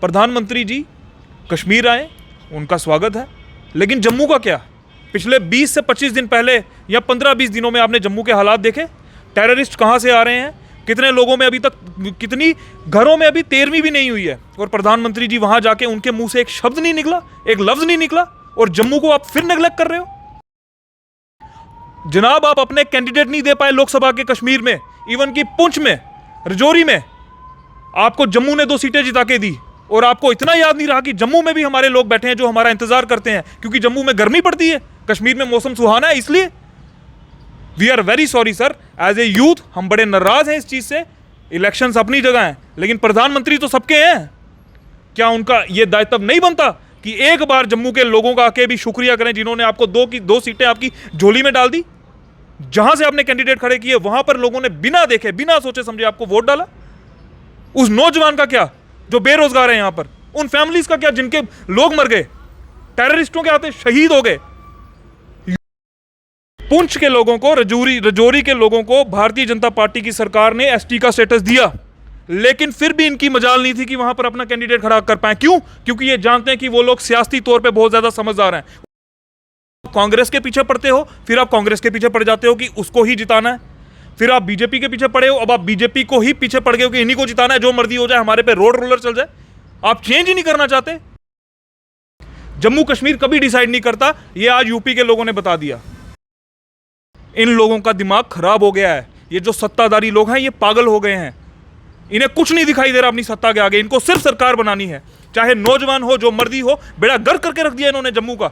प्रधानमंत्री जी कश्मीर आए, उनका स्वागत है, लेकिन जम्मू का क्या? पिछले 20 से 25 दिन पहले या 15-20 दिनों में आपने जम्मू के हालात देखे? टेररिस्ट कहाँ से आ रहे हैं, कितने लोगों में अभी तक, कितनी घरों में अभी 13वीं भी नहीं हुई है, और प्रधानमंत्री जी वहां जाके उनके मुंह से एक शब्द नहीं निकला, एक लफ्ज नहीं निकला, और जम्मू को आप फिर नेगलेक्ट कर रहे हो। जनाब, आप अपने कैंडिडेट नहीं दे पाए लोकसभा के कश्मीर में, इवन की पुंछ में, रजौरी में आपको जम्मू ने 2 सीटें जिता के दी, और आपको इतना याद नहीं रहा कि जम्मू में भी हमारे लोग बैठे हैं जो हमारा इंतजार करते हैं, क्योंकि जम्मू में गर्मी पड़ती है, कश्मीर में मौसम सुहाना है। इसलिए we are very sorry sir, as a youth हम बड़े नाराज हैं इस चीज से। इलेक्शंस अपनी जगह हैं, लेकिन प्रधानमंत्री तो सबके हैं। क्या उनका यह दायित्व नहीं बनता कि एक बार जम्मू के लोगों का आके भी शुक्रिया करें जिन्होंने आपको 2 सीटें आपकी झोली में डाल दी? जहां से आपने कैंडिडेट खड़े किए वहां पर लोगों ने बिना देखे, बिना सोचे समझे आपको वोट डाला। उस नौजवान का क्या जो बेरोजगार है यहां पर? उन फैमिलीज का क्या जिनके लोग मर गए, टेररिस्टों के हाथे शहीद हो गए? पुंछ के लोगों को, रजौरी के लोगों को भारतीय जनता पार्टी की सरकार ने एसटी का स्टेटस दिया, लेकिन फिर भी इनकी मजाल नहीं थी कि वहां पर अपना कैंडिडेट खड़ा कर पाए। क्यों? क्योंकि ये जानते हैं कि वो लोग सियासी तौर पे बहुत ज्यादा समझदार हैं। कांग्रेस के पीछे पड़ते हो, फिर आप कांग्रेस के पीछे पड़ जाते हो कि उसको ही जिताना है, फिर आप बीजेपी के पीछे पड़े हो, अब आप बीजेपी को ही पीछे पड़ गए हो कि इन्हीं को जिताना है, जो मर्जी हो जाए, हमारे पे रोड रोलर चल जाए। आप चेंज ही नहीं करना चाहते। जम्मू कश्मीर कभी डिसाइड नहीं करता, ये आज यूपी के लोगों ने बता दिया। इन लोगों का दिमाग खराब हो गया है। ये जो सत्ताधारी लोग हैं ये पागल हो गए हैं, इन्हें कुछ नहीं दिखाई दे रहा अपनी सत्ता के आगे। इनको सिर्फ सरकार बनानी है, चाहे नौजवान हो, जो मर्दी हो। बेड़ा गर्क करके रख दिया इन्होंने जम्मू का।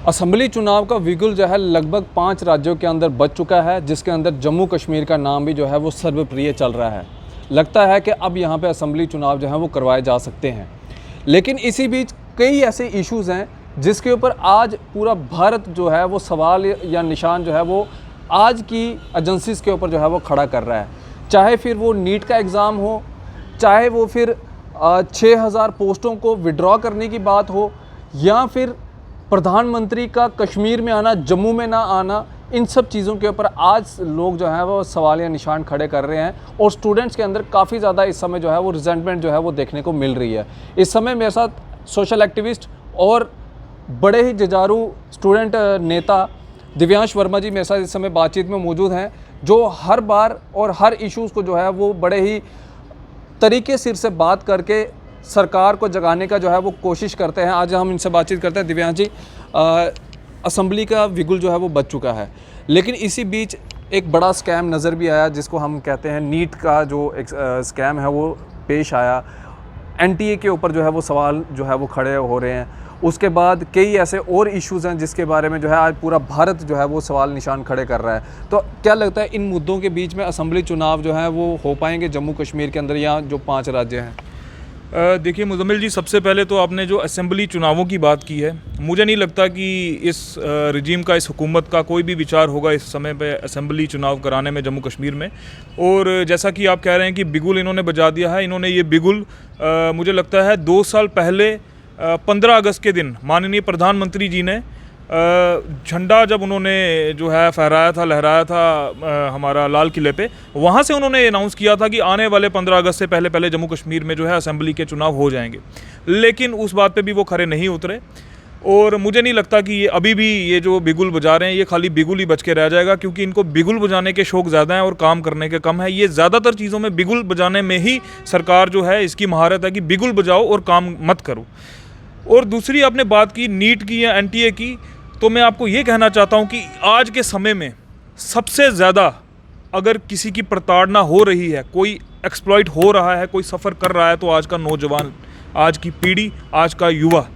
असेंबली चुनाव का विगुल जो है लगभग 5 राज्यों के अंदर बच चुका है, जिसके अंदर जम्मू कश्मीर का नाम भी जो है वो सर्वप्रिय चल रहा है। लगता है कि अब यहाँ पे असेंबली चुनाव जो है वो करवाए जा सकते हैं, लेकिन इसी बीच कई ऐसे इश्यूज़ हैं जिसके ऊपर आज पूरा भारत जो है वो सवाल या निशान जो है वो आज की एजेंसीज़ के ऊपर जो है वो खड़ा कर रहा है। चाहे फिर वो नीट का एग्ज़ाम हो, चाहे वो फिर 6000 पोस्टों को विड्रॉ करने की बात हो, या फिर प्रधानमंत्री का कश्मीर में आना, जम्मू में ना आना, इन सब चीज़ों के ऊपर आज लोग जो है वो सवाल या निशान खड़े कर रहे हैं। और स्टूडेंट्स के अंदर काफ़ी ज़्यादा इस समय जो है वो रिजेंटमेंट जो है वो देखने को मिल रही है। इस समय मेरे साथ सोशल एक्टिविस्ट और बड़े ही जुझारू स्टूडेंट नेता दिव्यांश वर्मा जी मेरे साथ इस समय बातचीत में मौजूद हैं, जो हर बार और हर इश्यूज़ को जो है वो बड़े ही तरीके सिर से बात करके सरकार को जगाने का जो है वो कोशिश करते हैं। आज हम इनसे बातचीत करते हैं। दिव्यांश जी, असेंबली का विगुल जो है वो बच चुका है, लेकिन इसी बीच एक बड़ा स्कैम नज़र भी आया, जिसको हम कहते हैं नीट का जो एक स्कैम है वो पेश आया। एनटीए के ऊपर जो है वो सवाल जो है वो खड़े हो रहे हैं। उसके बाद कई ऐसे और इश्यूज़ हैं जिसके बारे में जो है आज पूरा भारत जो है वो सवाल निशान खड़े कर रहा है। तो क्या लगता है इन मुद्दों के बीच में असेंबली चुनाव जो है वो हो पाएंगे जम्मू कश्मीर के अंदर, या जो 5 राज्य हैं? देखिए मुजम्मिल जी, सबसे पहले तो आपने जो असेंबली चुनावों की बात की है, मुझे नहीं लगता कि इस रजीम का, इस हुकूमत का कोई भी विचार होगा इस समय पे असेंबली चुनाव कराने में जम्मू कश्मीर में। और जैसा कि आप कह रहे हैं कि बिगुल इन्होंने बजा दिया है, इन्होंने ये बिगुल मुझे लगता है 2 साल पहले 15 अगस्त के दिन माननीय प्रधानमंत्री जी ने झंडा जब उन्होंने जो है फहराया था, लहराया था हमारा लाल किले पे, वहाँ से उन्होंने अनाउंस किया था कि आने वाले 15 अगस्त से पहले पहले जम्मू कश्मीर में जो है असेंबली के चुनाव हो जाएंगे। लेकिन उस बात पे भी वो खरे नहीं उतरे, और मुझे नहीं लगता कि ये अभी भी ये जो बिगुल बजा रहे हैं ये खाली बिगुल ही बच के रह जाएगा, क्योंकि इनको बिगुल बजाने के शौक ज़्यादा हैं और काम करने के कम है। ये ज़्यादातर चीज़ों में बिगुल बजाने में ही सरकार जो है इसकी महारत है कि बिगुल बजाओ और काम मत करो। और दूसरी आपने बात की नीट की या एनटीए की, तो मैं आपको ये कहना चाहता हूँ कि आज के समय में सबसे ज़्यादा अगर किसी की प्रताड़ना हो रही है, कोई एक्सप्लॉइट हो रहा है, कोई सफ़र कर रहा है, तो आज का नौजवान, आज की पीढ़ी, आज का युवा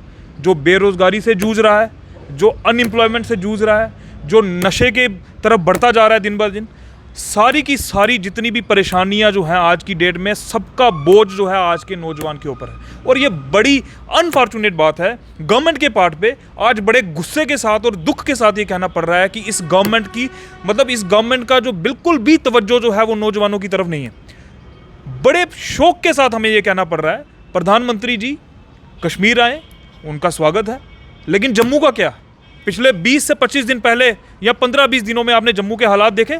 जो बेरोज़गारी से जूझ रहा है, जो अनएम्प्लॉयमेंट से जूझ रहा है, जो नशे के तरफ बढ़ता जा रहा है दिन ब दिन, सारी की सारी जितनी भी परेशानियां जो हैं आज की डेट में, सबका बोझ जो है आज के नौजवान के ऊपर है। और ये बड़ी अनफॉर्चुनेट बात है गवर्नमेंट के पार्ट पे। आज बड़े गुस्से के साथ और दुख के साथ ये कहना पड़ रहा है कि इस गवर्नमेंट की, मतलब इस गवर्नमेंट का जो बिल्कुल भी तवज्जो जो है वो नौजवानों की तरफ नहीं है। बड़े शौक के साथ हमें ये कहना पड़ रहा है प्रधानमंत्री जी कश्मीर आए, उनका स्वागत है, लेकिन जम्मू का क्या? पिछले 20 से 25 दिन पहले या 15-20 दिनों में आपने जम्मू के हालात देखे?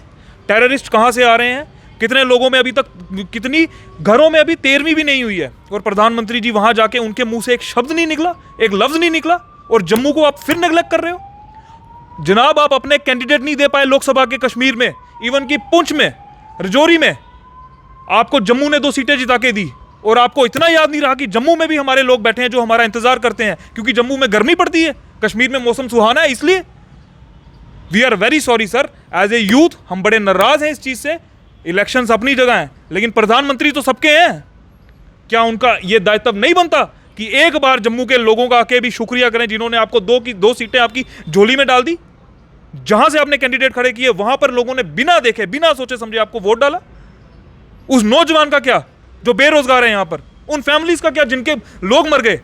टेररिस्ट कहाँ से आ रहे हैं, कितने लोगों में अभी तक, कितनी घरों में अभी 13वीं भी नहीं हुई है, और प्रधानमंत्री जी वहां जाके उनके मुंह से एक शब्द नहीं निकला, एक लफ्ज नहीं निकला, और जम्मू को आप फिर नेगलेक्ट कर रहे हो। जनाब, आप अपने कैंडिडेट नहीं दे पाए लोकसभा के कश्मीर में, इवन की पुंछ में, रजौरी में। आपको जम्मू ने 2 सीटें जिता के दी, और आपको इतना याद नहीं रहा कि जम्मू में भी हमारे लोग बैठे हैं जो हमारा इंतजार करते हैं, क्योंकि जम्मू में गर्मी पड़ती है, कश्मीर में मौसम सुहाना है। इसलिए we are very sorry sir, as a youth हम बड़े नाराज हैं इस चीज से। इलेक्शंस अपनी जगह हैं, लेकिन प्रधानमंत्री तो सबके हैं। क्या उनका यह दायित्व नहीं बनता कि एक बार जम्मू के लोगों का आके भी शुक्रिया करें जिन्होंने आपको 2 सीटें आपकी झोली में डाल दी। जहां से आपने कैंडिडेट खड़े किए वहां पर लोगों ने बिना देखे, बिना सोचे समझे आपको वोट डाला। उस नौजवान का क्या जो बेरोजगार है यहां पर, उन फैमिलीज का क्या जिनके लोग मर गए,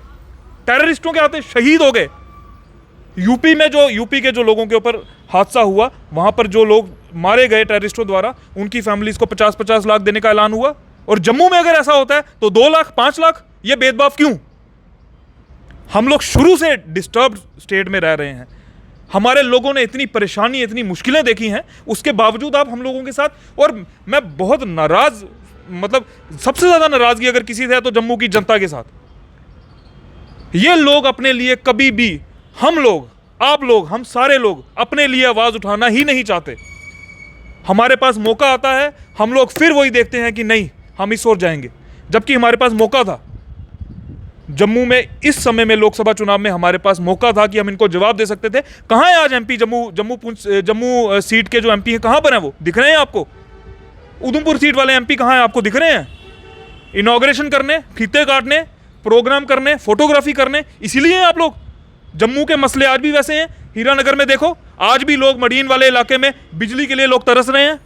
टेररिस्टों के हाथे शहीद हो गए। यूपी के जो लोगों के ऊपर हादसा हुआ, वहां पर जो लोग मारे गए टेररिस्टों द्वारा, उनकी फैमिलीज को 50-50 लाख देने का ऐलान हुआ। और जम्मू में अगर ऐसा होता है तो 2 लाख 5 लाख, ये भेदभाव क्यों? हम लोग शुरू से डिस्टर्ब स्टेट में रह रहे हैं, हमारे लोगों ने इतनी परेशानी, इतनी मुश्किलें देखी हैं, उसके बावजूद आप हम लोगों के साथ। और मैं बहुत नाराज, मतलब सबसे ज्यादा नाराजगी अगर किसी से है तो जम्मू की जनता के साथ। ये लोग अपने लिए कभी भी, हम लोग, आप लोग, हम सारे लोग अपने लिए आवाज उठाना ही नहीं चाहते। हमारे पास मौका आता है, हम लोग फिर वही देखते हैं कि नहीं हम इस ओर जाएंगे, जबकि हमारे पास मौका था जम्मू में। इस समय में लोकसभा चुनाव में हमारे पास मौका था कि हम इनको जवाब दे सकते थे। कहां है आज एमपी? जम्मू सीट के जो एमपी हैं कहां पर हैं? वो दिख रहे हैं आपको? उधमपुर सीट वाले एमपी कहां हैं? आपको दिख रहे हैं? इनॉग्रेशन करने, फीते काटने, प्रोग्राम करने, फोटोग्राफी करने, इसीलिए आप लोग। जम्मू के मसले आज भी वैसे हैं। हीरानगर में देखो, आज भी लोग, मडीन वाले इलाके में बिजली के लिए लोग तरस रहे हैं।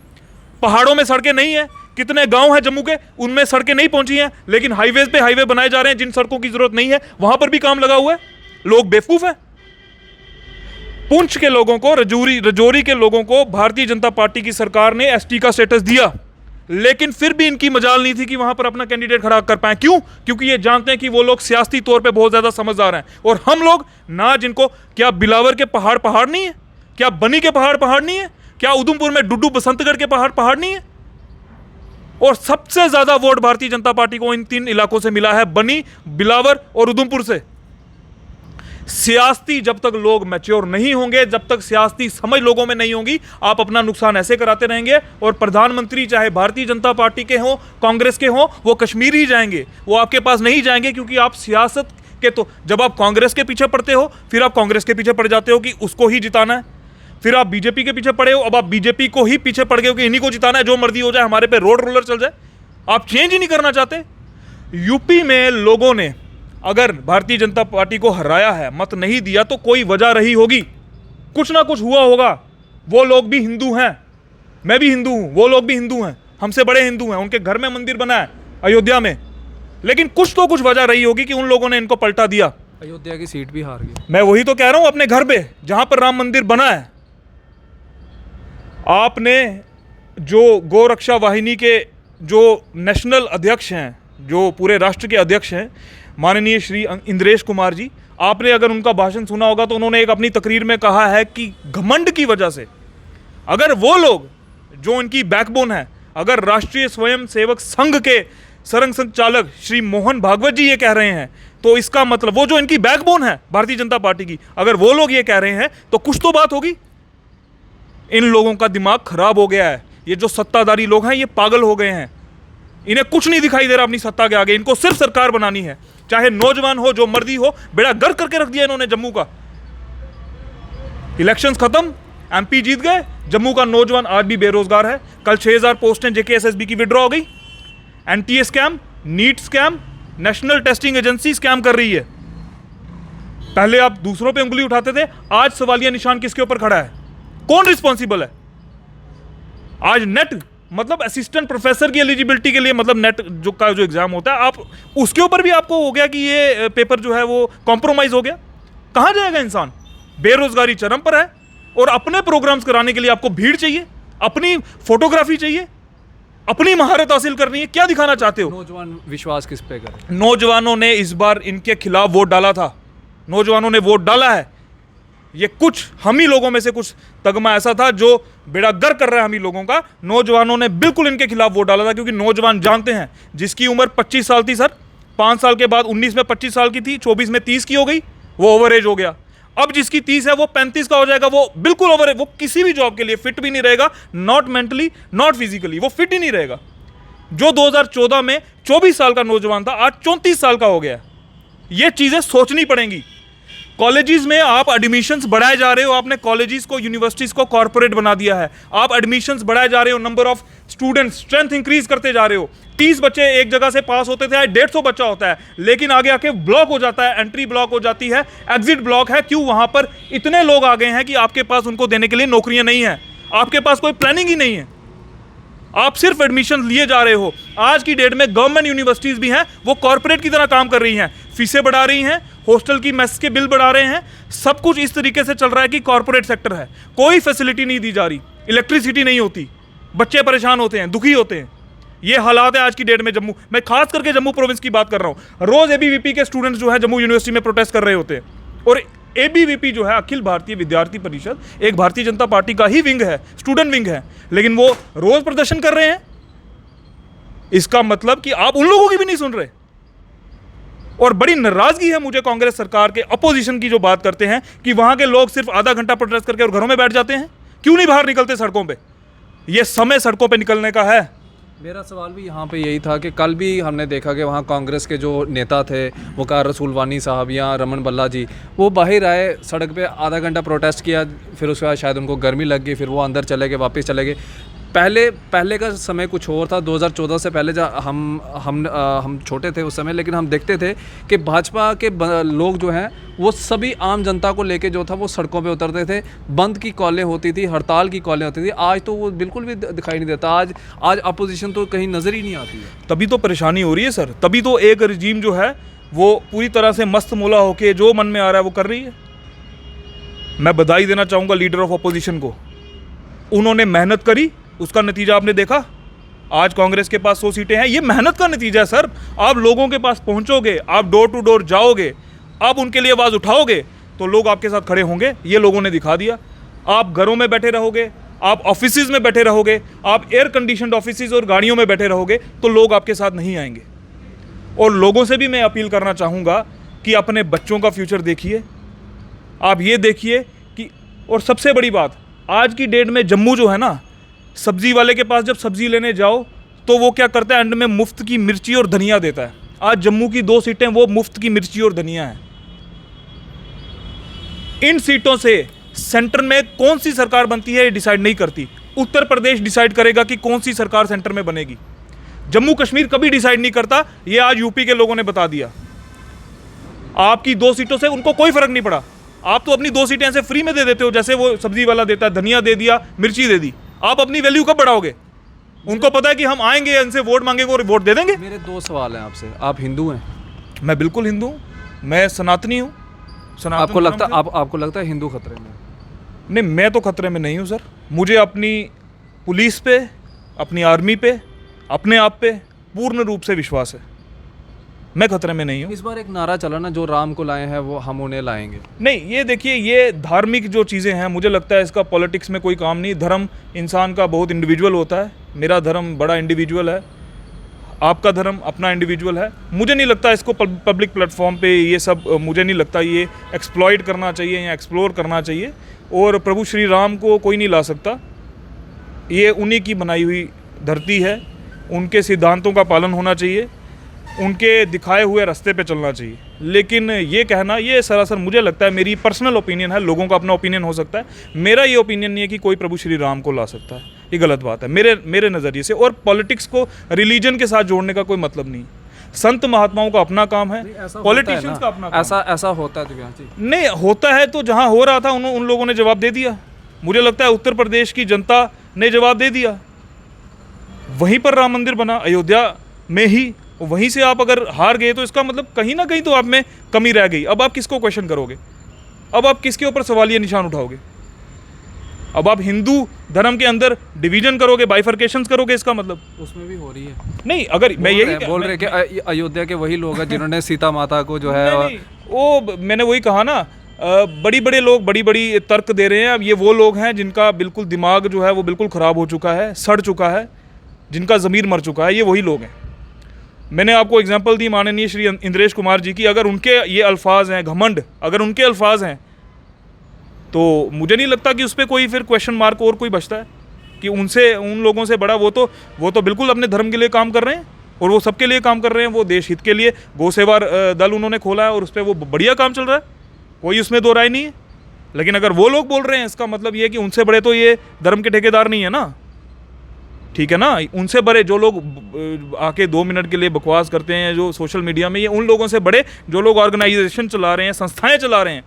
पहाड़ों में सड़कें नहीं है, कितने गांव हैं जम्मू के, उनमें सड़कें नहीं पहुंची हैं, लेकिन हाईवेज पे हाईवे बनाए जा रहे हैं जिन सड़कों की जरूरत नहीं है, वहां पर भी काम लगा हुआ है। लोग बेवकूफ हैं। पुंछ के लोगों को, रजौरी के लोगों को भारतीय जनता पार्टी की सरकार ने एसटी का स्टेटस दिया, लेकिन फिर भी इनकी मजाल नहीं थी कि वहां पर अपना कैंडिडेट खड़ा कर पाए। क्यों? क्योंकि ये जानते हैं कि वो लोग सियासी तौर पे बहुत ज्यादा समझदार हैं। और हम लोग ना, जिनको, क्या बिलावर के पहाड़ नहीं है? क्या बनी के पहाड़ नहीं है? क्या उधमपुर में डुड्डू बसंतगढ़ के पहाड़ नहीं है? और सबसे ज्यादा वोट भारतीय जनता पार्टी को इन 3 इलाकों से मिला है, बनी, बिलावर और उधमपुर से। सियासी जब तक लोग मैच्योर नहीं होंगे, जब तक सियासी समझ लोगों में नहीं होगी, आप अपना नुकसान ऐसे कराते रहेंगे। और प्रधानमंत्री चाहे भारतीय जनता पार्टी के हों, कांग्रेस के हों, वो कश्मीर ही जाएंगे, वो आपके पास नहीं जाएंगे। क्योंकि आप सियासत के, तो जब आप कांग्रेस के पीछे पड़ते हो, फिर आप कांग्रेस के पीछे पड़ जाते हो कि उसको ही जिताना है। फिर आप बीजेपी के पीछे पड़े हो, अब आप बीजेपी को ही पीछे पड़ गए हो कि इन्हीं को जिताना है, जो मर्जी हो जाए, हमारे पे रोड रोलर चल जाए। आप चेंज ही नहीं करना चाहते। यूपी में लोगों ने अगर भारतीय जनता पार्टी को हराया है, मत नहीं दिया, तो कोई वजह रही होगी, कुछ ना कुछ हुआ होगा। वो लोग भी हिंदू हैं, मैं भी हिंदू हूं, वो लोग भी हिंदू हैं, हमसे बड़े हिंदू हैं, उनके घर में मंदिर बना है अयोध्या में, लेकिन कुछ तो कुछ वजह रही होगी कि उन लोगों ने इनको पलटा दिया। अयोध्या की सीट भी हार गई। मैं वही तो कह रहा हूं, अपने घर पे जहां पर राम मंदिर बना है, आपने जो गोरक्षा वाहिनी के जो नेशनल अध्यक्ष हैं, जो पूरे राष्ट्र के अध्यक्ष हैं, माननीय श्री इंद्रेश कुमार जी, आपने अगर उनका भाषण सुना होगा तो उन्होंने एक अपनी तकरीर में कहा है कि घमंड की वजह से, अगर वो लोग जो इनकी बैकबोन है, अगर राष्ट्रीय स्वयं सेवक संघ के सरंग संचालक श्री मोहन भागवत जी ये कह रहे हैं, तो इसका मतलब वो जो इनकी बैकबोन है भारतीय जनता पार्टी की, अगर वो लोग ये कह रहे हैं तो कुछ तो बात होगी। इन लोगों का दिमाग खराब हो गया है। ये जो सत्ताधारी लोग हैं ये पागल हो गए हैं, इन्हें कुछ नहीं दिखाई दे रहा अपनी सत्ता के आगे। इनको सिर्फ सरकार बनानी है, चाहे नौजवान हो, जो मर्दी हो। बेड़ा गर्क करके रख दिया इन्होंने जम्मू का। इलेक्शंस खत्म, एमपी जीत गए, जम्मू का नौजवान आज भी बेरोजगार है। कल 6000 पोस्टें जेकेएसएसबी की विड्रॉ हो गई। NTA scam, NEET scam, National Testing Agency scam कर रही है। पहले आप दूसरों पे उंगली उठाते थे, आज सवालिया निशान किसके ऊपर खड़ा है? कौन रिस्पॉन्सिबल है? आज नेट, मतलब असिस्टेंट प्रोफेसर की एलिजिबिलिटी के लिए, मतलब नेट जो एग्जाम होता है, आप उसके ऊपर भी आपको हो गया कि ये पेपर जो है वो कॉम्प्रोमाइज हो गया। कहां जाएगा इंसान? बेरोजगारी चरम पर है, और अपने प्रोग्राम्स कराने के लिए आपको भीड़ चाहिए, अपनी फोटोग्राफी चाहिए, अपनी महारत हासिल करनी है। क्या दिखाना चाहते हो? नौजवान विश्वास किस पे करें? नौजवानों ने इस बार इनके खिलाफ वोट डाला था, नौजवानों ने वोट डाला है। ये कुछ हम ही लोगों में से कुछ तगमा ऐसा था जो बेड़ा गर्क कर रहा है हम ही लोगों का। नौजवानों ने बिल्कुल इनके खिलाफ वोट डाला था, क्योंकि नौजवान जानते हैं जिसकी उम्र 25 साल थी सर, 5 साल के बाद 19 में 25 साल की थी, 24 में 30 की हो गई, वो ओवर एज हो गया। अब जिसकी 30 है वो 35 का हो जाएगा, वो बिल्कुल ओवर एज, वो किसी भी जॉब के लिए फिट भी नहीं रहेगा, नॉट मेंटली नॉट फिजिकली, वो फिट ही नहीं रहेगा। जो 2014 में 24 साल का नौजवान था आज 34 साल का हो गया। ये चीज़ें सोचनी पड़ेंगी। कॉलेजेस में आप एडमिशन्स बढ़ाए जा रहे हो, आपने कॉलेजेस को, यूनिवर्सिटीज़ को कॉर्पोरेट बना दिया है। आप एडमिशन्स बढ़ाए जा रहे हो, number of students, strength increase करते जा रहे हो। 30 बच्चे एक जगह से पास होते थे, आज 150 बच्चा होता है, लेकिन आगे आके ब्लॉक हो जाता है, एंट्री ब्लॉक हो जाती है, एग्जिट ब्लॉक है। क्यों? वहां पर इतने लोग आ गए हैं कि आपके पास उनको देने के लिए नौकरियां नहीं है, आपके पास कोई प्लानिंग ही नहीं है, आप सिर्फ एडमिशन लिए जा रहे हो। आज की डेट में गवर्नमेंट यूनिवर्सिटीज भी हैं, वो कॉर्पोरेट की तरह काम कर रही हैं, फीसें बढ़ा रही हैं, हॉस्टल की मेस के बिल बढ़ा रहे हैं, सब कुछ इस तरीके से चल रहा है कि कॉर्पोरेट सेक्टर है, कोई फैसिलिटी नहीं दी जा रही, इलेक्ट्रिसिटी नहीं होती, बच्चे परेशान होते हैं, दुखी होते हैं। ये हालात है आज की डेट में जम्मू, मैं खास करके जम्मू प्रोविंस की बात कर रहा हूँ। रोज एबीवीपी के स्टूडेंट्स जो है जम्मू यूनिवर्सिटी में प्रोटेस्ट कर रहे होते हैं, और एबीवीपी जो है अखिल भारतीय विद्यार्थी परिषद एक भारतीय जनता पार्टी का ही विंग है, स्टूडेंट विंग है, लेकिन वो रोज प्रदर्शन कर रहे हैं। इसका मतलब कि आप उन लोगों की भी नहीं सुन रहे। और बड़ी नाराजगी है मुझे कांग्रेस सरकार के अपोजिशन की, जो बात करते हैं कि वहां के लोग सिर्फ आधा घंटा प्रोटेस्ट करके और घरों में बैठ जाते हैं। क्यों नहीं बाहर निकलते सड़कों पे? ये समय सड़कों पे निकलने का है। मेरा सवाल भी यहाँ पे यही था कि कल भी हमने देखा कि वहाँ कांग्रेस के जो नेता थे, वकार रसूलवानी साहब या रमन बल्ला जी, वो बाहर आए, सड़क पे आधा घंटा प्रोटेस्ट किया, फिर उसके बाद शायद उनको गर्मी लग गई, फिर वो अंदर चले गए, वापस चले गए। पहले का समय कुछ और था, 2014 से पहले जब हम छोटे थे उस समय, लेकिन हम देखते थे कि भाजपा के लोग जो हैं वो सभी आम जनता को लेके जो था वो सड़कों पे उतरते थे, बंद की कॉलें होती थी, हड़ताल की कॉलें होती थी। आज तो वो बिल्कुल भी दिखाई नहीं देता, आज अपोजिशन तो कहीं नज़र ही नहीं आती है। तभी तो परेशानी हो रही है सर, तभी तो एक रजीम जो है वो पूरी तरह से मस्त मोला होके जो मन में आ रहा है वो कर रही है। मैं बधाई देना चाहूँगा लीडर ऑफ अपोजिशन को, उन्होंने मेहनत करी, उसका नतीजा आपने देखा। आज कांग्रेस के पास 100 सीटें हैं, ये मेहनत का नतीजा है सर। आप लोगों के पास पहुंचोगे, आप डोर टू डोर जाओगे, आप उनके लिए आवाज़ उठाओगे तो लोग आपके साथ खड़े होंगे, ये लोगों ने दिखा दिया। आप घरों में बैठे रहोगे, आप ऑफिसेज में बैठे रहोगे, आप एयर कंडीशनड ऑफिसेज और गाड़ियों में बैठे रहोगे तो लोग आपके साथ नहीं आएंगे। और लोगों से भी मैं अपील करना चाहूँगा कि अपने बच्चों का फ्यूचर देखिए, आप ये देखिए कि, और सबसे बड़ी बात, आज की डेट में जम्मू जो है ना, सब्जी वाले के पास जब सब्जी लेने जाओ तो वो क्या करता है, एंड में मुफ्त की मिर्ची और धनिया देता है। आज जम्मू की 2 सीटें वो मुफ्त की मिर्ची और धनिया है। इन सीटों से सेंटर में कौन सी सरकार बनती है ये डिसाइड नहीं करती, उत्तर प्रदेश डिसाइड करेगा कि कौन सी सरकार सेंटर में बनेगी। जम्मू कश्मीर कभी डिसाइड नहीं करता, ये आज यूपी के लोगों ने बता दिया। आपकी 2 सीटों से उनको कोई फर्क नहीं पड़ा, आप तो अपनी 2 सीटें ऐसे फ्री में दे देते हो, जैसे वो सब्जी वाला देता है, धनिया दे दिया, मिर्ची दे दी। आप अपनी वैल्यू कब बढ़ाओगे? उनको पता है कि हम आएंगे, इनसे वोट मांगेंगे और वोट दे देंगे। मेरे 2 सवाल हैं आपसे, आप हिंदू हैं? मैं बिल्कुल हिंदू हूँ, मैं सनातनी हूँ। आपको लगता है हिंदू खतरे में? नहीं, मैं तो खतरे में नहीं हूँ सर। मुझे अपनी पुलिस पे, अपनी आर्मी पे, अपने आप पे पूर्ण रूप से विश्वास है, मैं खतरे में नहीं हूँ। इस बार एक नारा चला ना, जो राम को लाए हैं वो हम उन्हें लाएंगे। नहीं, ये देखिए, ये धार्मिक जो चीज़ें हैं, मुझे लगता है इसका पॉलिटिक्स में कोई काम नहीं। धर्म इंसान का बहुत इंडिविजुअल होता है, मेरा धर्म बड़ा इंडिविजुअल है, आपका धर्म अपना इंडिविजुअल है। मुझे नहीं लगता इसको पब्लिक प्लेटफॉर्म पे ये सब, मुझे नहीं लगता ये एक्सप्लॉइट करना चाहिए या एक्सप्लोर करना चाहिए। और प्रभु श्री राम को कोई नहीं ला सकता, ये उन्हीं की बनाई हुई धरती है, उनके सिद्धांतों का पालन होना चाहिए, उनके दिखाए हुए रास्ते पे चलना चाहिए। लेकिन ये कहना, ये सरासर मुझे लगता है, मेरी पर्सनल ओपिनियन है, लोगों का अपना ओपिनियन हो सकता है, मेरा ये ओपिनियन नहीं है कि कोई प्रभु श्री राम को ला सकता है। ये गलत बात है मेरे नज़रिए से। और पॉलिटिक्स को रिलीजन के साथ जोड़ने का कोई मतलब नहीं। संत महात्माओं का अपना काम है, पॉलिटिशियंस का अपना काम। ऐसा होता है दिव्यांश जी? नहीं होता है, तो जहाँ हो रहा था उन लोगों ने जवाब दे दिया। मुझे लगता है उत्तर प्रदेश की जनता ने जवाब दे दिया, वहीं पर राम मंदिर बना, अयोध्या में ही। वहीं से आप अगर हार गए तो इसका मतलब कहीं ना कहीं तो आप में कमी रह गई। अब आप किसको क्वेश्चन करोगे? अब आप किसके ऊपर सवालिया निशान उठाओगे? अब आप हिंदू धर्म के अंदर डिवीजन करोगे, बाइफर्केशंस करोगे, इसका मतलब उसमें भी हो रही है। नहीं, अगर मैं यही बोल रहे कि अयोध्या के वही लोग हैं जिन्होंने सीता माता को जो है नहीं, वो मैंने वही कहा ना, बड़ी बड़े लोग बड़ी बड़ी तर्क दे रहे हैं। अब ये वो लोग हैं जिनका बिल्कुल दिमाग जो है वो बिल्कुल ख़राब हो चुका है, सड़ चुका है, जिनका ज़मीर मर चुका है, ये वही लोग हैं। मैंने आपको एग्जांपल दी माननीय श्री इंद्रेश कुमार जी की। अगर उनके ये अल्फाज हैं घमंड, अगर उनके अल्फाज हैं तो मुझे नहीं लगता कि उस पर कोई फिर क्वेश्चन मार्क और कोई बचता है कि उनसे, उन लोगों से बड़ा वो तो बिल्कुल अपने धर्म के लिए काम कर रहे हैं और वो सबके लिए काम कर रहे हैं। वो देश हित के लिए गौ सेवा दल उन्होंने खोला है और उस पर वो बढ़िया काम चल रहा है, कोई उसमें दो राय नहीं है। लेकिन अगर वो लोग बोल रहे हैं, इसका मतलब ये है कि उनसे बड़े तो ये धर्म के ठेकेदार नहीं है ना, ठीक है ना। उनसे बड़े जो लोग आके 2 मिनट के लिए बकवास करते हैं जो सोशल मीडिया में, ये उन लोगों से बड़े जो लोग ऑर्गेनाइजेशन चला रहे हैं, संस्थाएं चला रहे हैं,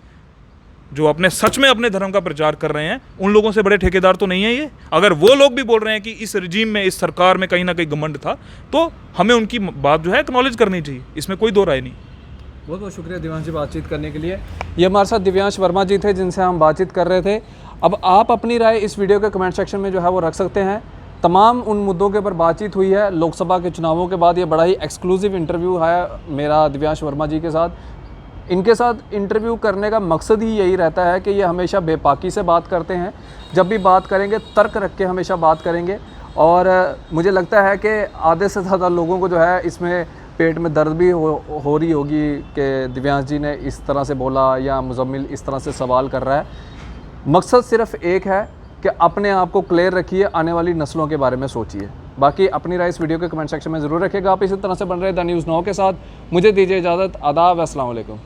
जो अपने सच में अपने धर्म का प्रचार कर रहे हैं, उन लोगों से बड़े ठेकेदार तो नहीं है ये। अगर वो लोग भी बोल रहे हैं कि इस रिजीम में, इस सरकार में कहीं ना कहीं घमंड था, तो हमें उनकी बात जो है एक्नॉलेज करनी चाहिए, इसमें कोई दो राय नहीं। बहुत बहुत शुक्रिया दिव्यांश जी बातचीत करने के लिए। ये हमारे साथ दिव्यांश वर्मा जी थे जिनसे हम बातचीत कर रहे थे। अब आप अपनी राय इस वीडियो के कमेंट सेक्शन में जो है वो रख सकते हैं। तमाम उन मुद्दों के ऊपर बातचीत हुई है। लोकसभा के चुनावों के बाद ये बड़ा ही एक्सक्लूसिव इंटरव्यू है मेरा दिव्यांश वर्मा जी के साथ। इनके साथ इंटरव्यू करने का मकसद ही यही रहता है कि ये हमेशा बेपाकी से बात करते हैं। जब भी बात करेंगे तर्क रख के हमेशा बात करेंगे। और मुझे लगता है कि आधे से ज़्यादा लोगों को जो है इसमें पेट में दर्द भी हो रही होगी कि दिव्यांश जी ने इस तरह से बोला या मुजम्मिल इस तरह से सवाल कर रहा है। मकसद सिर्फ एक है कि अपने आप को क्लियर रखिए, आने वाली नस्लों के बारे में सोचिए। बाकी अपनी राय इस वीडियो के कमेंट सेक्शन में ज़रूर रखिएगा। आप इसी तरह से बन रहे द न्यूज़ 9 के साथ। मुझे दीजिए इजाज़त। आदाब, अस्सलाम वालेकुम।